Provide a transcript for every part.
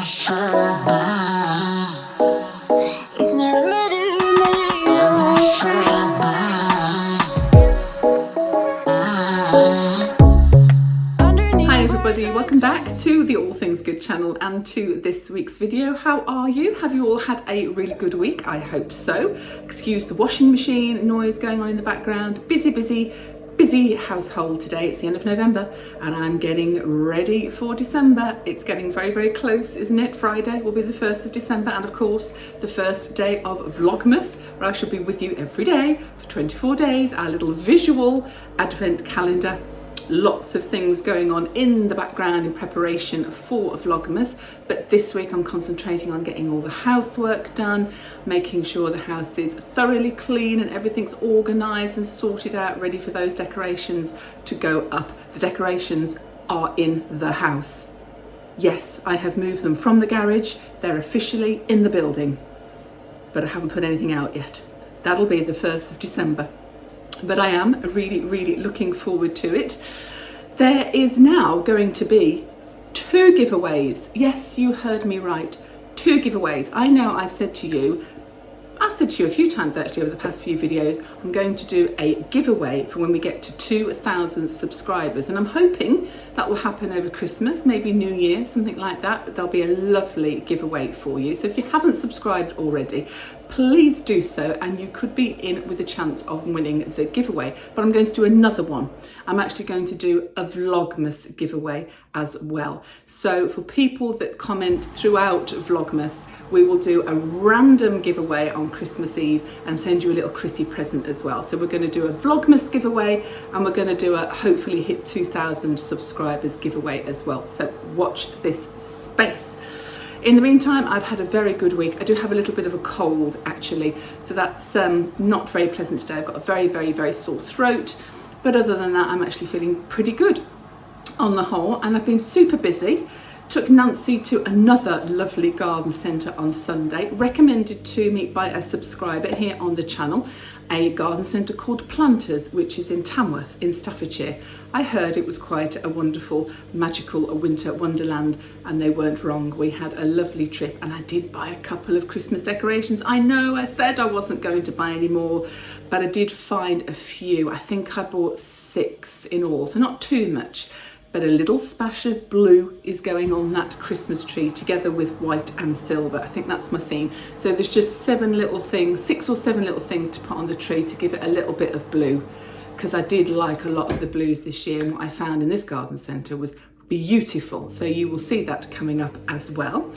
Welcome back to the All Things Good channel and to this week's video. How are you? Have you all had a really good week? I hope so. Excuse the washing machine noise going on in the background. Busy household today. It's the end of November and I'm getting ready for December. It's getting very close, isn't it? Friday will be the 1st of December and of course the first day of Vlogmas, where I shall be with you every day for 24 days, our little visual advent calendar. Lots of things going on in the background in preparation for Vlogmas, but this week I'm concentrating on getting all the housework done, making sure the house is thoroughly clean and everything's organised and sorted out, ready for those decorations to go up. The decorations are in the house. Yes, I have moved them from the garage. They're officially in the building, but I haven't put anything out yet. That'll be the 1st of December. But I am really looking forward to it. There is now going to be 2 giveaways. Yes, you heard me right. 2 giveaways. I know I've said to you a few times actually over the past few videos, I'm going to do a giveaway for when we get to 2,000 subscribers. And I'm hoping that will happen over Christmas, maybe New Year, something like that. But there'll be a lovely giveaway for you. So if you haven't subscribed already, please do so and you could be in with a chance of winning the giveaway. But I'm going to do another one. I'm actually going to do a Vlogmas giveaway as well. So for people that comment throughout Vlogmas, we will do a random giveaway on Christmas Eve and send you a little Chrissy present as well. So we're going to do a Vlogmas giveaway and we're going to do a hopefully hit 2,000 subscribers giveaway as well. So watch this space. In the meantime, I've had a very good week. I do have a little bit of a cold actually, so that's not very pleasant today. I've got a very sore throat, but other than that, I'm actually feeling pretty good on the whole, and I've been super busy. Took Nancy to another lovely garden centre on Sunday, recommended to me by a subscriber here on the channel, a garden centre called Planters, which is in Tamworth in Staffordshire. I heard it was quite a wonderful, magical winter wonderland, and they weren't wrong. We had a lovely trip and I did buy a couple of Christmas decorations. I know I said I wasn't going to buy any more, but I did find a few. I think I bought 6 in all, so not too much. But a little splash of blue is going on that Christmas tree together with white and silver. I think that's my theme. So there's just 6 or 7 little things to put on the tree to give it a little bit of blue, because I did like a lot of the blues this year, and what I found in this garden centre was beautiful. So you will see that coming up as well.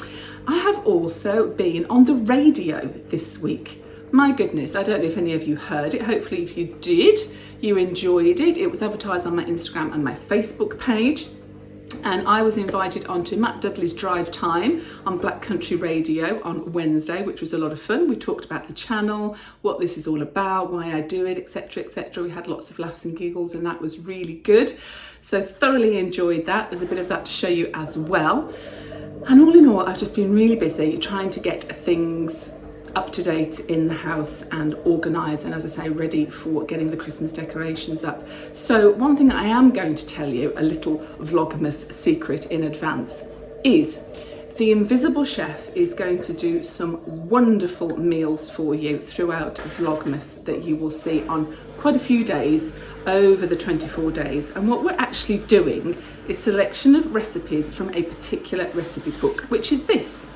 I have also been on the radio this week. My goodness, I don't know if any of you heard it. Hopefully if you did, you enjoyed it. It was advertised on my Instagram and my Facebook page. And I was invited onto Matt Dudley's Drive Time on Black Country Radio on Wednesday, which was a lot of fun. We talked about the channel, what this is all about, why I do it, etc, etc. We had lots of laughs and giggles and that was really good. So thoroughly enjoyed that. There's a bit of that to show you as well. And all in all, I've just been really busy trying to get things up to date in the house and organised, and as I say, ready for getting the Christmas decorations up. So one thing I am going to tell you, a little Vlogmas secret in advance, is the Invisible Chef is going to do some wonderful meals for you throughout Vlogmas that you will see on quite a few days over the 24 days. And what we're actually doing is selection of recipes from a particular recipe book, which is this.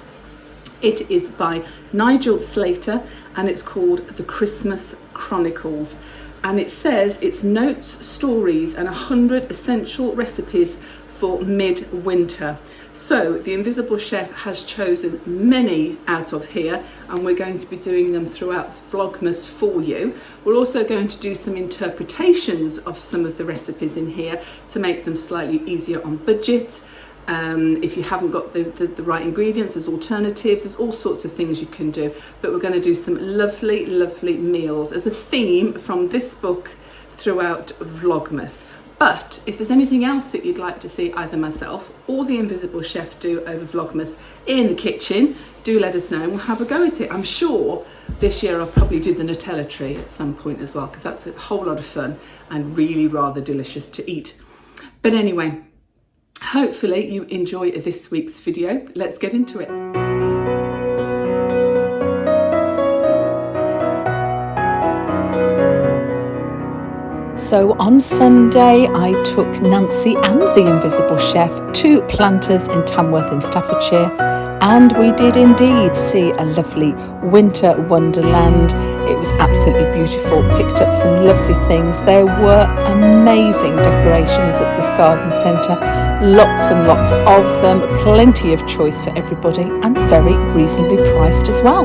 It is by Nigel Slater and it's called The Christmas Chronicles. And it says it's notes, stories and 100 essential recipes for midwinter. So the Invisible Chef has chosen many out of here and we're going to be doing them throughout Vlogmas for you. We're also going to do some interpretations of some of the recipes in here to make them slightly easier on budget. If you haven't got the right ingredients, there's alternatives, there's all sorts of things you can do, but we're going to do some lovely meals as a theme from this book throughout Vlogmas. But if there's anything else that you'd like to see either myself or the Invisible Chef do over Vlogmas in the kitchen, do let us know and we'll have a go at it. I'm sure this year I'll probably do the Nutella tree at some point as well, because that's a whole lot of fun and really rather delicious to eat. But anyway, hopefully you enjoy this week's video. Let's get into it. So on Sunday, I took Nancy and the Invisible Chef to Planters in Tamworth in Staffordshire, and we did indeed see a lovely winter wonderland. It was absolutely beautiful, picked up some lovely things. There were amazing decorations at this garden centre, lots and lots of them, plenty of choice for everybody and very reasonably priced as well.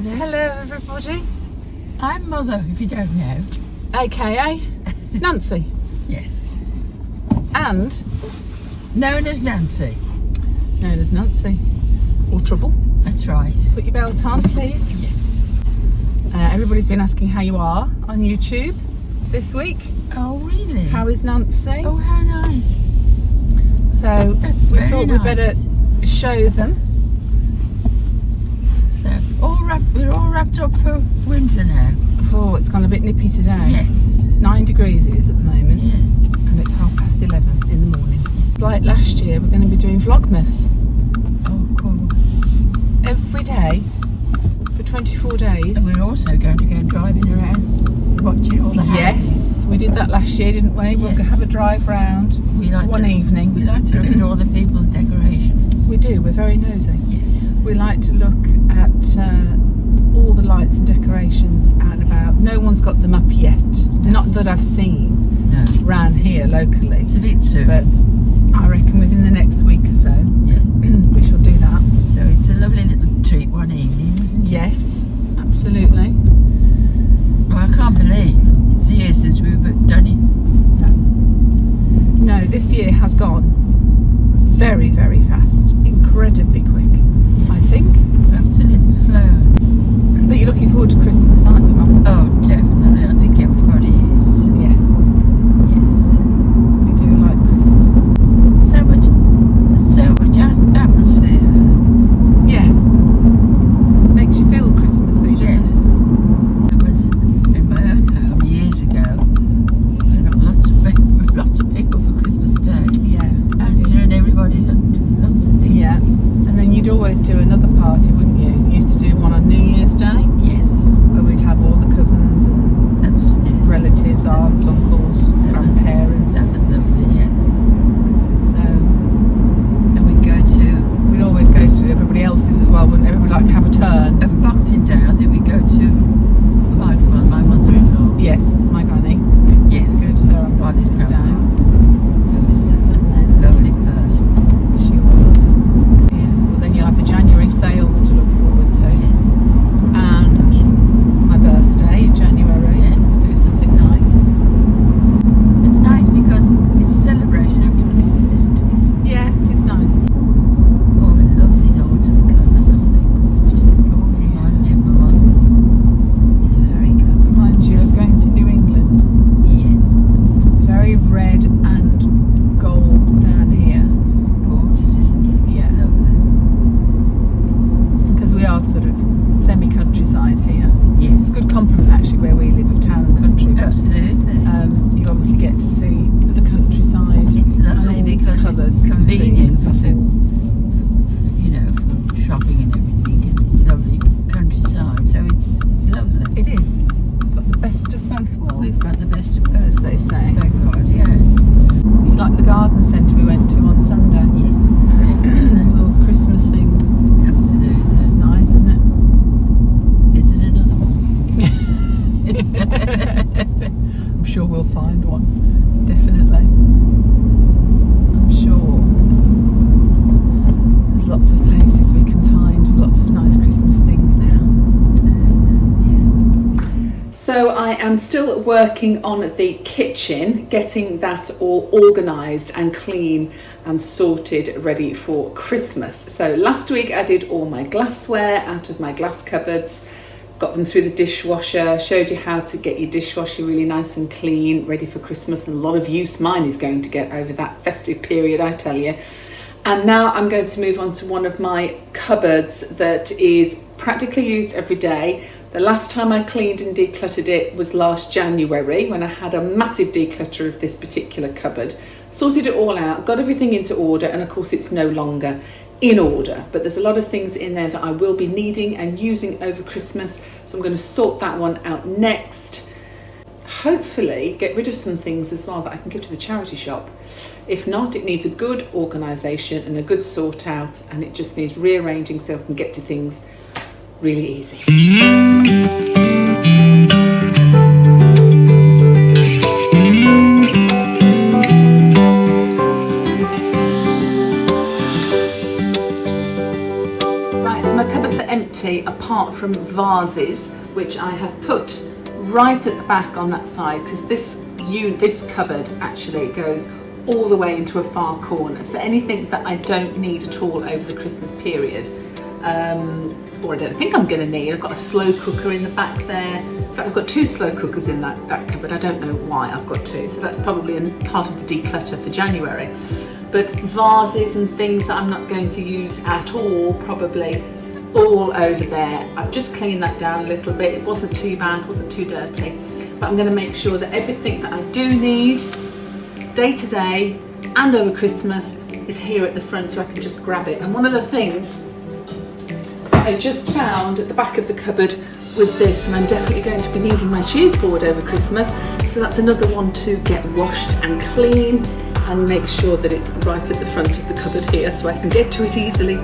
Hello everybody. I'm Mother, if you don't know. AKA Nancy. Yes. And known as Nancy. known as Nancy. Or Trouble. That's right. Put your belt on, please. Yes. Everybody's been asking how you are on YouTube this week. Oh really? How is Nancy? Oh, how nice. So That's we very thought nice. we'd better show them. So we're all wrapped up for winter now. Oh, it's gone a bit nippy today. Yes. 9 degrees it is at the moment. Yes. And it's 11:30 in the morning. Like last year, we're going to be doing Vlogmas Oh, cool. every day for 24 days. And we're also going to go driving around, watching all the houses. Yes, we did that last year, didn't we? We'll Yes. have a drive round We like one to, evening. We like to look at all the people's decorations. We do, we're very nosy. Yes. We like to look at all the lights and decorations out and about. No one's got them up yet, not that I've seen around here locally. It's a bit soon. But I reckon within the next week or so, Yes. we shall do that. So it's a lovely little treat one evening, isn't it? Yes, absolutely. Well, I can't believe it's a year since we've done it. No, this year has gone very, very fast, incredibly quick, I think. Absolutely flowing. But you're looking forward to Christmas, aren't you, Mum? Oh, definitely. I think everybody is. Yes, Yes. we do like Christmas. So much atmosphere. Yeah, makes you feel Christmassy, doesn't Yes. I was in my own home years ago. I got lots of people for Christmas Day. it? Yeah. And everybody had lots of people. Yeah, and then you'd always do another party, wouldn't you? You used to do one on New Year's Day, Yes. where we'd have all the cousins and That's yes. relatives, aunts, uncles, That grandparents. was lovely, yes. So And we'd go to we'd always go to everybody else's as well, wouldn't everybody like have a turn? Boxing Day. I think we'd go to Mike's mum, my mother-in-law. Yes, my granny. Yes. Go to her on Boxing Day. Who was a And then lovely person. she was. Yeah, so then you'll have the January sales to look forward to. Yes. And my birthday in January, Yes. so we'll do something nice. It's nice because it's a celebration after Christmas, isn't it? Yeah, it is nice. Oh, lovely autumn colours, aren't they? Just remind me of my mum. Very good. Remind you of going to New England. Yes. Very red and gold down here. Gorgeous, isn't it? Yeah. Lovely. Because we are sort of semi-countryside here. Yes. It's a good compliment actually where we live of town and country. But Absolutely. you obviously get to see the countryside. It's lovely and all the because colours it's and trees convenient and for stuff. for shopping and everything. And it's lovely countryside, so it's lovely. It is. Got the best of both worlds, We've got the best of as both. they say. Thank God, yeah. You like the garden centre we went to on Sunday? Yes, With definitely. all the Christmas things. Absolutely. Nice, isn't it? Is it another one? I'm sure we'll find one. Definitely. I'm sure. There's lots of places we can find lots of nice Christmas things now. So I am still working on the kitchen, getting that all organised and clean and sorted, ready for Christmas. So last week I did all my glassware out of my glass cupboards, got them through the dishwasher, showed you how to get your dishwasher really nice and clean, ready for Christmas, and a lot of use mine is going to get over that festive period, I tell you. And now I'm going to move on to one of my cupboards that is practically used every day. The last time I cleaned and decluttered it was last January when I had a massive declutter of this particular cupboard. Sorted it all out, got everything into order, and of course it's no longer in order. But there's a lot of things in there that I will be needing and using over Christmas, so I'm going to sort that one out next. Hopefully get rid of some things as well that I can give to the charity shop. If not, it needs a good organisation and a good sort out, and it just needs rearranging so I can get to things really easy. Right, so my cupboards are empty apart from vases, which I have put right at the back on that side, because this cupboard actually goes all the way into a far corner. So anything that I don't need at all over the Christmas period, or I don't think I'm going to need. I've got a slow cooker in the back there. In fact, I've got two slow cookers in that cupboard. I don't know why I've got two, so that's probably part of the declutter for January. But vases and things that I'm not going to use at all, probably all over there. I've just cleaned that down a little bit. It wasn't too bad, wasn't too dirty. But I'm going to make sure that everything that I do need day to day and over Christmas is here at the front, so I can just grab it. And one of the things I just found at the back of the cupboard was this, and I'm definitely going to be needing my cheese board over Christmas, so that's another one to get washed and clean and make sure that it's right at the front of the cupboard here so I can get to it easily.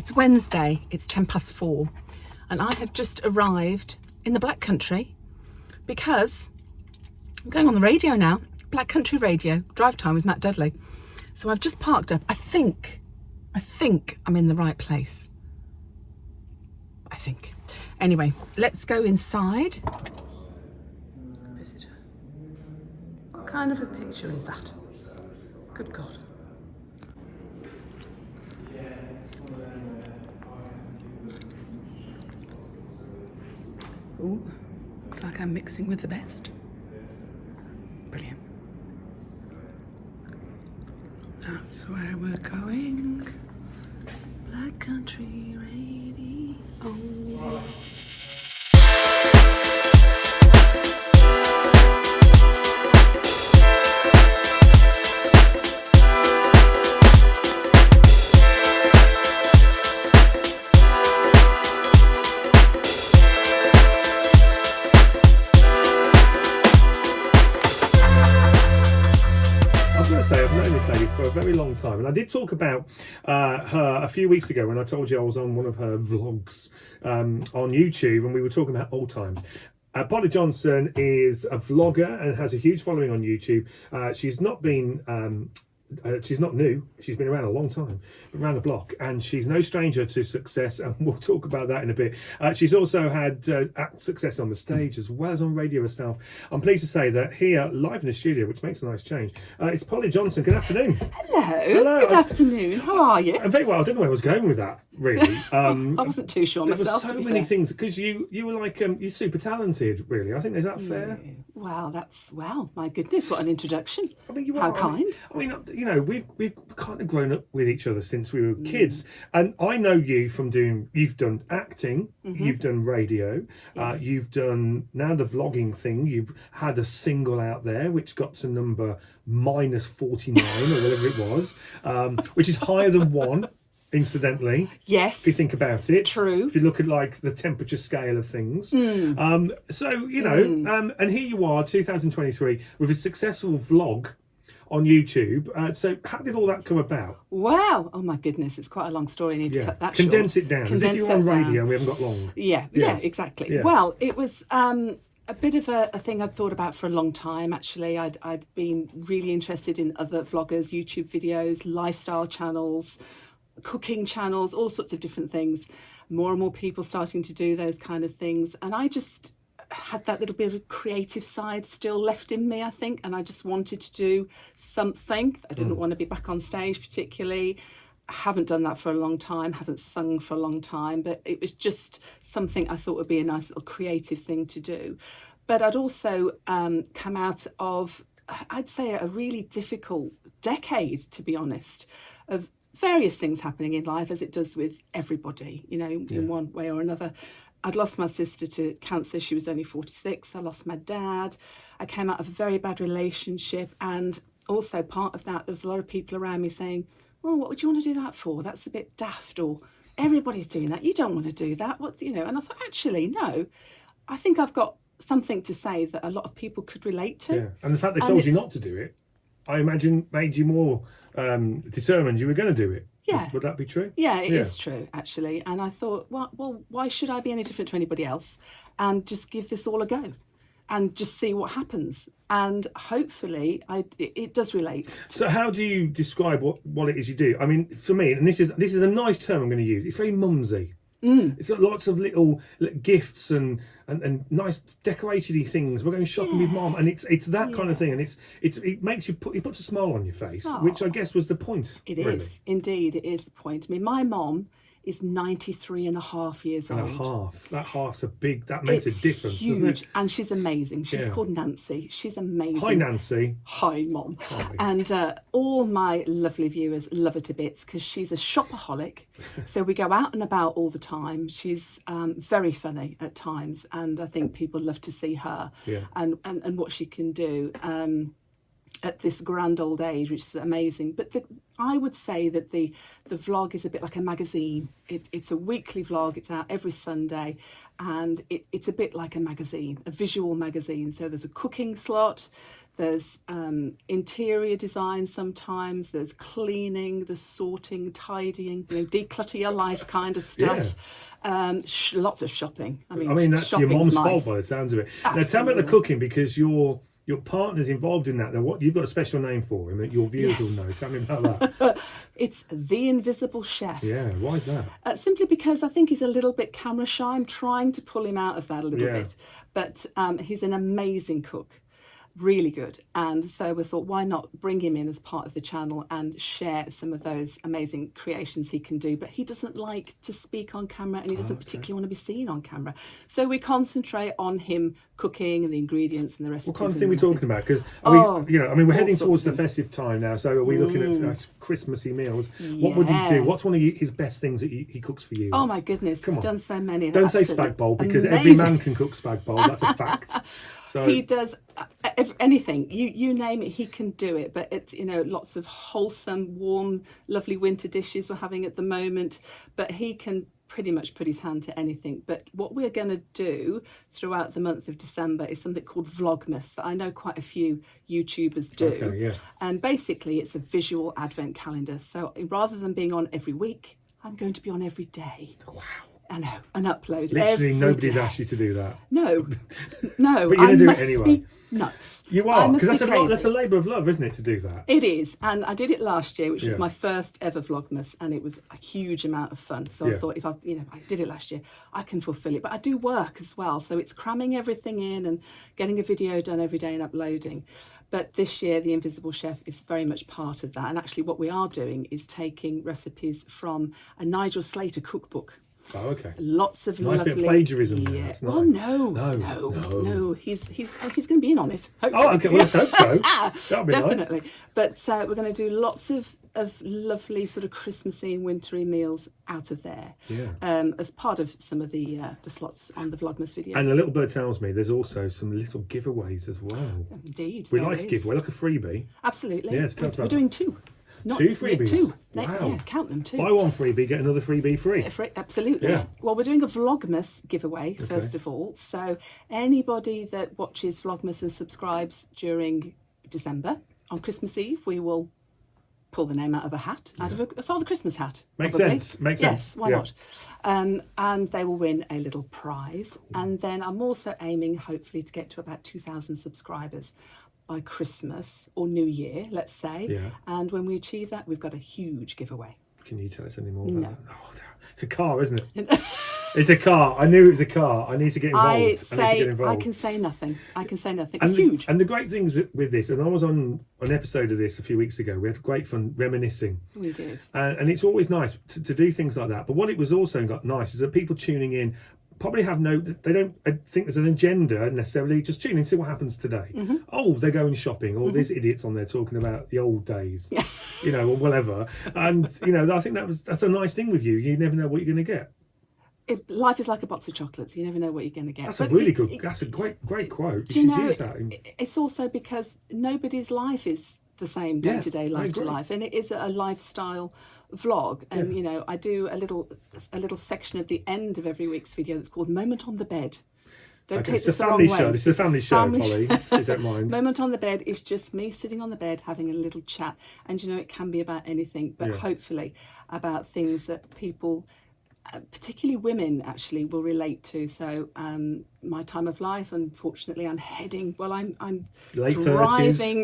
It's Wednesday, it's 4:10, and I have just arrived in the Black Country because I'm going on the radio now. Black Country Radio, drive time with Matt Dudley. So I've just parked up. I think I'm in the right place. I think. Anyway, let's go inside. Visitor. What kind of a picture is that? Good God. Ooh, looks like I'm mixing with the best. Brilliant. That's where we're going. Black Country Radio. I've known this lady for a very long time, and I did talk about her a few weeks ago when I told you I was on one of her vlogs on YouTube, and we were talking about old times. Polly Johnson is a vlogger and has a huge following on YouTube. She's not new. She's been around a long time, around the block, and she's no stranger to success, and we'll talk about that in a bit. She's also had success on the stage as well as on radio herself. I'm pleased to say that here, live in the studio, which makes a nice change, it's Polly Johnson. Good afternoon. Hello. Good afternoon. How are you? I'm very well. I don't know where I was going with that, really. I wasn't too sure myself. There were so many things, because you were like, you're super talented, really. I think, is that fair? Wow, my goodness, what an introduction. I mean, you How are. kind. I mean, you know, we've kind of grown up with each other since we were kids, and I know you from you've done acting, you've done radio, you've done now the vlogging thing. You've had a single out there which got to number -49 or whatever it was, which is higher than 1. Incidentally, yes, if you think about it, true. If you look at like the temperature scale of things, so you know, and here you are, 2023, with a successful vlog on YouTube. So how did all that come about? Well, oh my goodness, it's quite a long story. I need to cut that short. Condense it down. As if you're on radio and we haven't got long. Yeah, exactly. Yes. Well, it was a bit of a thing I'd thought about for a long time, actually. I'd been really interested in other vloggers, YouTube videos, lifestyle channels, cooking channels, all sorts of different things. More and more people starting to do those kind of things. And I just had that little bit of a creative side still left in me, I think. And I just wanted to do something. I didn't want to be back on stage particularly. I haven't done that for a long time, haven't sung for a long time, but it was just something I thought would be a nice little creative thing to do. But I'd also come out of, I'd say, a really difficult decade, to be honest, of various things happening in life, as it does with everybody, you know, in one way or another. I'd lost my sister to cancer. She was only 46. I lost my dad. I came out of a very bad relationship. And also part of that, there was a lot of people around me saying, well, what would you want to do that for? That's a bit daft, or everybody's doing that. You don't want to do that. What's, you know, and I thought, actually, no, I think I've got something to say that a lot of people could relate to. Yeah. And the fact they told you not to do it, I imagine made you more determined you were going to do it. Yeah. Would that be true? Yeah, it is true, actually. And I thought, well, why should I be any different to anybody else? And just give this all a go and just see what happens. And hopefully it does relate. So how do you describe what it is you do? I mean, for me, and this is a nice term I'm going to use, it's very mumsy. It's got lots of little gifts and nice decorated things. We're going shopping with Mom, and it's that kind of thing, and it makes it puts a smile on your face, which I guess was the point. It is indeed, it is the point. I mean, my mom is 93 and a half years old. That half's that makes a difference, huge, doesn't it? And she's amazing. She's called Nancy. She's amazing. Hi, Nancy. Hi, Mom. Hi. And all my lovely viewers love her to bits because she's a shopaholic. So we go out and about all the time. She's very funny at times, and I think people love to see her and what she can do. at this grand old age, which is amazing. But I would say that the vlog is a bit like a magazine. It's a weekly vlog. It's out every Sunday, and it's a bit like a magazine, a visual magazine. So there's a cooking slot, there's interior design sometimes, there's cleaning, there's sorting, tidying, declutter your life kind of stuff. Lots of shopping. I mean that's your mom's fault by the sounds of it. Absolutely. Now tell me about the cooking, because your partner's involved in that. Now, you've got a special name for him that your viewers will know. Tell me about that. It's the Invisible Chef. Yeah, why is that? Simply because I think he's a little bit camera shy. I'm trying to pull him out of that a little bit. But he's an amazing cook. Really good. And so we thought, why not bring him in as part of the channel and share some of those amazing creations he can do. But he doesn't like to speak on camera, and he doesn't particularly want to be seen on camera. So we concentrate on him cooking and the ingredients and the recipes. What kind of thing are we talking about? Because we're heading towards the festive time now. So are we looking at Christmassy meals? What would he do? What's one of his best things that he cooks for you? Oh my goodness, he's done so many. Don't say spag bowl, because every man can cook spag bowl. That's a fact. So he does anything, you name it, he can do it. But it's lots of wholesome, warm, lovely winter dishes we're having at the moment. But he can pretty much put his hand to anything. But what we're going to do throughout the month of December is something called Vlogmas that I know quite a few YouTubers do. Okay, yeah. And basically it's a visual advent calendar. So rather than being on every week, I'm going to be on every day. Wow. I know, and upload. Literally nobody's asked you to do that. No. But you're going to do it anyway. Be nuts. You are, because that's a labour of love, isn't it, to do that? It is, and I did it last year, which was my first ever Vlogmas, and it was a huge amount of fun. So I thought, if I did it last year, I can fulfil it. But I do work as well, so it's cramming everything in and getting a video done every day and uploading. But this year, the Invisible Chef is very much part of that. And actually, what we are doing is taking recipes from a Nigel Slater cookbook. Oh, okay. Lots of nice lovely bit of plagiarism. Yeah. Nice. Well, no. He's going to be in on it. Hopefully. Oh, okay. Well, let's hope so. That'll be definitely. Nice. But we're going to do lots of lovely sort of Christmassy and wintry meals out of there. Yeah. As part of some of the slots on the Vlogmas videos. And the little bird tells me there's also some little giveaways as well. Indeed. We like a giveaway, like a freebie. Absolutely. Yes. We're doing two. Two freebies? Two. Wow. Yeah, count them, two. Buy one freebie, get another freebie free. Absolutely. Yeah. Well, we're doing a Vlogmas giveaway, first of all. So anybody that watches Vlogmas and subscribes during December, on Christmas Eve, we will pull the name out of a hat, out of a Father Christmas hat. Makes probably. sense. Makes sense. sense. Why not? And they will win a little prize. And then I'm also aiming, hopefully, to get to about 2,000 subscribers by Christmas or New Year, let's say. Yeah. And when we achieve that, we've got a huge giveaway. Can you tell us any more about No. that? Oh, it's a car, isn't it? It's a car. I knew it was a car. I need to get involved. I need to get involved. I can say nothing. It's and huge. And the great things with this, and I was on an episode of this a few weeks ago. We had great fun reminiscing. We did. And it's always nice to do things like that. But what it was also got nice is that people tuning in probably they don't think there's an agenda necessarily, just tune in, see what happens today. Mm-hmm. Oh, they're going shopping, or there's idiots on there talking about the old days, or whatever. And I think that's a nice thing with you. You never know what you're going to get. Life is like a box of chocolates. You never know what you're going to get. That's a really good. That's a great quote. Do you know? Use that it's also because nobody's life is the same day to day, life to life, and it is a lifestyle vlog. And I do a little section at the end of every week's video that's called "Moment on the Bed." Don't take this the wrong way. This is a family show, Polly. If you don't mind. Moment on the Bed is just me sitting on the bed having a little chat, and it can be about anything, but hopefully about things that people, particularly women, actually will relate to. So my time of life, unfortunately, I'm late driving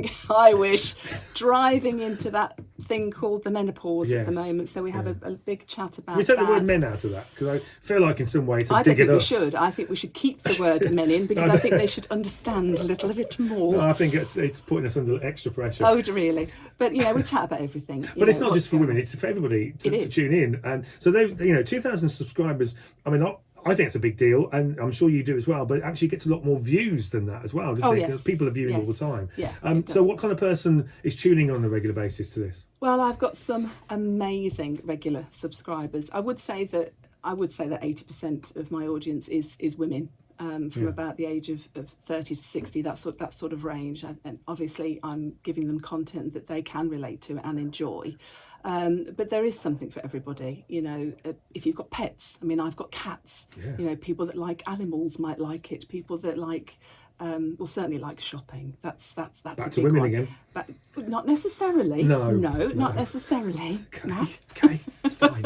30s. I wish driving into that thing called the menopause at the moment, so we have a big chat about we take that. the word men out of that, because I feel like in some way it's a I dig don't at think we should. I think we should keep the word men in, because I think they should understand a little bit more. No, I think it's putting us under extra pressure. Oh, really? But we chat about everything. But it's not just for women; it's for everybody to tune in. And so 2,000 subscribers. I mean, I think it's a big deal, and I'm sure you do as well. But it actually gets a lot more views than that as well, doesn't it? Because people are viewing all the time. Yeah. So, what kind of person is tuning on a regular basis to this? Well, I've got some amazing regular subscribers. I would say that 80% of my audience is women. from about the age of 30 to 60, that sort of range. And obviously I'm giving them content that they can relate to and enjoy. But there is something for everybody, you know. If you've got pets, I mean, I've got cats, you know, people that like animals might like it, people that like well, certainly like shopping. That's Back a to big women one. again. But not necessarily. No. Not necessarily. Okay, Matt. okay, it's fine.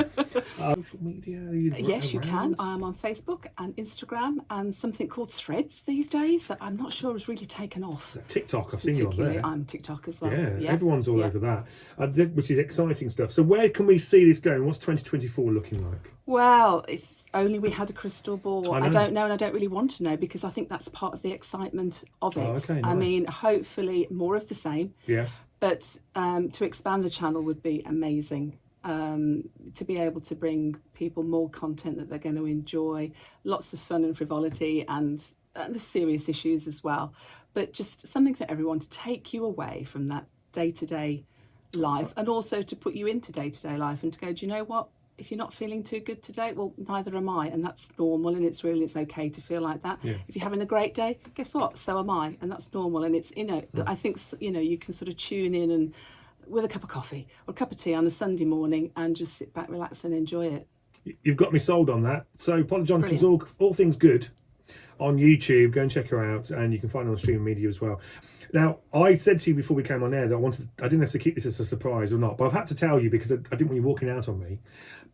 Social media? Yes, you can. I am on Facebook and Instagram and something called Threads these days that I'm not sure has really taken off. TikTok, I've seen you on there. I'm TikTok as well. Yeah, everyone's all over that, which is exciting stuff. So where can we see this going? What's 2024 looking like? Well, if only we had a crystal ball. I I don't know, and I don't really want to know, because I think that's part of the excitement of it. Oh, okay, I nice. mean, hopefully more of the same. Yes. But to expand the channel would be amazing. To be able to bring people more content that they're going to enjoy, lots of fun and frivolity, and the serious issues as well. But just something for everyone to take you away from that day-to-day life, and also to put you into day-to-day life and to go, do you know what? If you're not feeling too good today, well, neither am I, and that's normal, and it's okay to feel like that. Yeah. If you're having a great day, guess what? So am I, and that's normal. And it's, you know, I think, you know, you can sort of tune in and with a cup of coffee or a cup of tea on a Sunday morning and just sit back, relax, and enjoy it. You've got me sold on that. So Polly Johnson's all Things Good on YouTube. Go and check her out, and you can find her on streaming media as well. Now, I said to you before we came on air that I didn't have to keep this as a surprise or not, but I've had to tell you because I didn't want you walking out on me.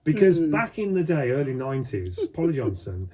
Because back in the day, early 90s, Polly Johnson,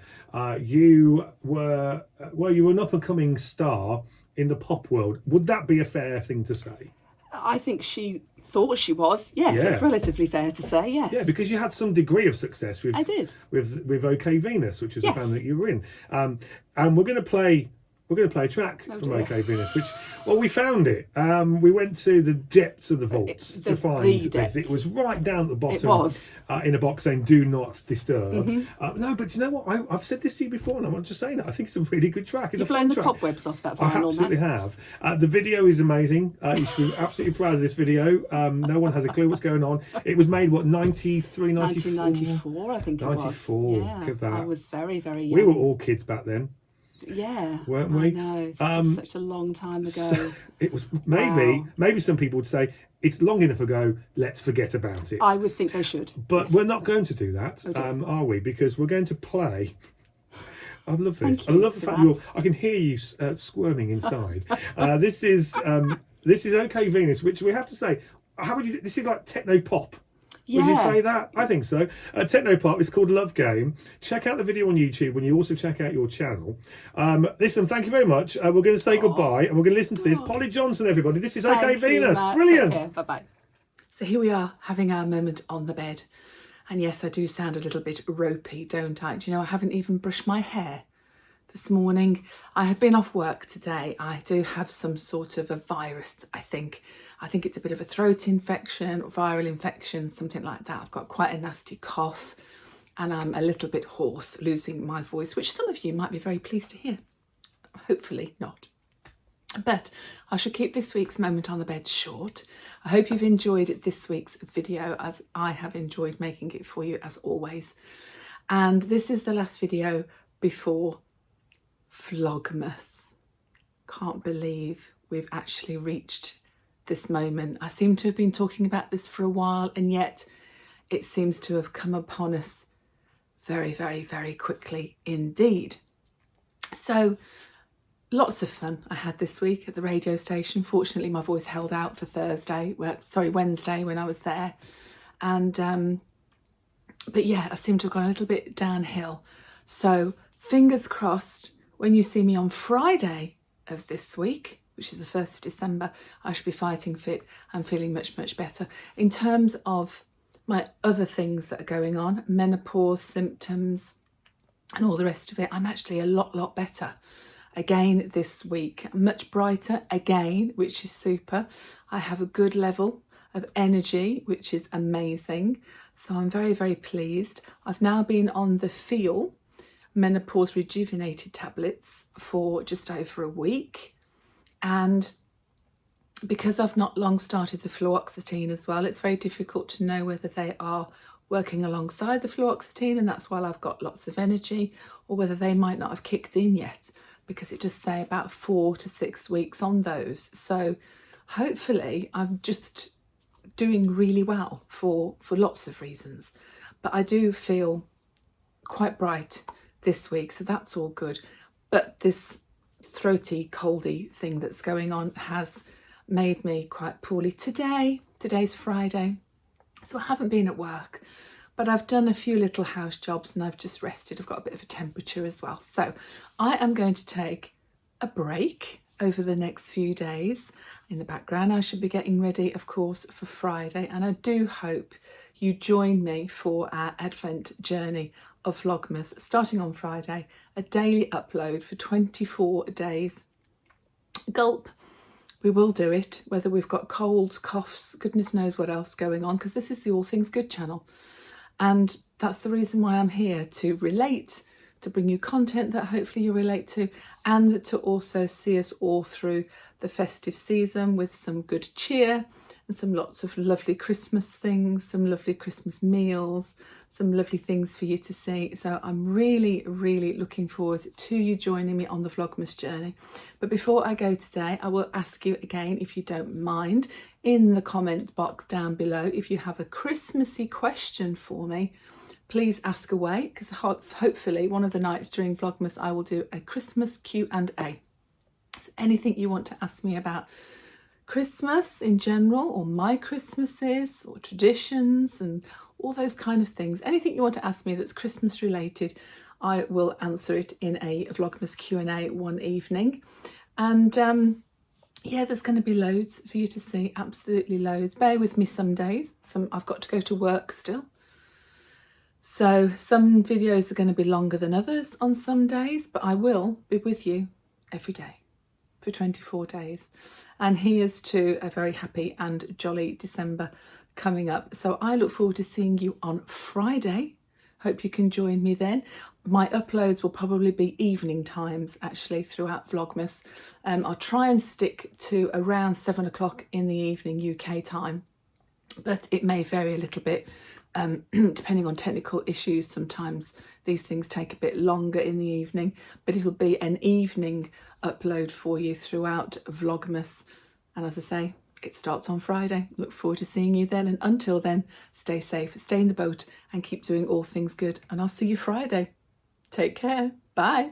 you were an up-and-coming star in the pop world. Would that be a fair thing to say? I think she thought she was. Yes, it's relatively fair to say, yes. Yeah, because you had some degree of success with I did. with OK Venus, which is a band that you were in. And we're going to play a track from OK Venus, which, well, we found it. We went to the depths of the vaults to find this. It was right down at the bottom. It was. In a box saying "Do not disturb." No, but you know what? I've said this to you before, and I'm just saying it. I think it's a really good track. It's You've a fun blown the track. Cobwebs off that vinyl. I absolutely have. The video is amazing. You should be absolutely proud of this video. No one has a clue what's going on. It was made, what, 93, 94? 1994, I think it was. 94. Yeah, Look at that. I was very, very young. We were all kids back then. Yeah, weren't we? I know, it's just such a long time ago. So it was maybe some people would say it's long enough ago, let's forget about it. I would think they should. But we're not going to do that, are we? Because we're going to play. I love this. I love the fact I can hear you squirming inside. This is OK Venus, which we have to say, this is like techno pop. Yeah. Would you say that? I think so. Techno pop is called Love Game. Check out the video on YouTube when you also check out your channel. Listen, thank you very much. We're going to say goodbye and we're going to listen to this. Polly Johnson, everybody. This is OK Venus. Brilliant. Bye-bye. So here we are having our moment on the bed. And yes, I do sound a little bit ropey, don't I? Do you know, I haven't even brushed my hair this morning. I have been off work today. I do have some sort of a virus, I think. I think it's a bit of a throat infection or viral infection, something like that. I've got quite a nasty cough and I'm a little bit hoarse, losing my voice, which some of you might be very pleased to hear. Hopefully not. But I shall keep this week's moment on the bed short. I hope you've enjoyed this week's video as I have enjoyed making it for you as always. And this is the last video before Vlogmas. Can't believe we've actually reached this moment. I seem to have been talking about this for a while, and yet it seems to have come upon us very, very, very quickly indeed. So lots of fun I had this week at the radio station. Fortunately, my voice held out for Wednesday when I was there. And but yeah, I seem to have gone a little bit downhill. So fingers crossed, when you see me on Friday of this week, which is the 1st of December, I should be fighting fit and feeling much, much better. In terms of my other things that are going on, menopause symptoms and all the rest of it, I'm actually a lot better. Again this week, much brighter again, which is super. I have a good level of energy, which is amazing. So I'm very, very pleased. I've now been on the Feel Menopause Rejuvenated tablets for just over a week. And because I've not long started the fluoxetine as well, it's very difficult to know whether they are working alongside the fluoxetine and that's why I've got lots of energy, or whether they might not have kicked in yet, because it does say about 4 to 6 weeks on those. So hopefully I'm just doing really well for lots of reasons. But I do feel quite bright this week, so that's all good. But this throaty, coldy thing that's going on has made me quite poorly today. Today's Friday, so I haven't been at work, but I've done a few little house jobs and I've just rested. I've got a bit of a temperature as well. So I am going to take a break over the next few days. In the background, I should be getting ready, of course, for Friday. And I do hope you join me for our Advent journey of Vlogmas, starting on Friday, a daily upload for 24 days. Gulp. We will do it, whether we've got colds, coughs, goodness knows what else going on, because this is the All Things Good channel. And that's the reason why I'm here, to relate, to bring you content that hopefully you relate to, and to also see us all through the festive season with some good cheer and some lots of lovely Christmas things, some lovely Christmas meals, some lovely things for you to see. So I'm really, really looking forward to you joining me on the Vlogmas journey. But before I go today, I will ask you again, if you don't mind, in the comment box down below, if you have a Christmassy question for me, please ask away, because hopefully one of the nights during Vlogmas I will do a Christmas Q&A. So anything you want to ask me about Christmas in general, or my Christmases, or traditions, and all those kind of things, anything you want to ask me that's Christmas related, I will answer it in a Vlogmas Q&A one evening. And yeah, there's going to be loads for you to see, absolutely loads. Bear with me some days, I've got to go to work still. So some videos are going to be longer than others on some days, but I will be with you every day for 24 days. And here's to a very happy and jolly December coming up. So I look forward to seeing you on Friday. Hope you can join me then. My uploads will probably be evening times actually throughout Vlogmas. I'll try and stick to around 7 o'clock in the evening UK time, but it may vary a little bit depending on technical issues. Sometimes these things take a bit longer in the evening, but it'll be an evening upload for you throughout Vlogmas. And as I say, it starts on Friday. Look forward to seeing you then. And until then, stay safe, stay in the boat, and keep doing all things good. And I'll see you Friday. Take care. Bye.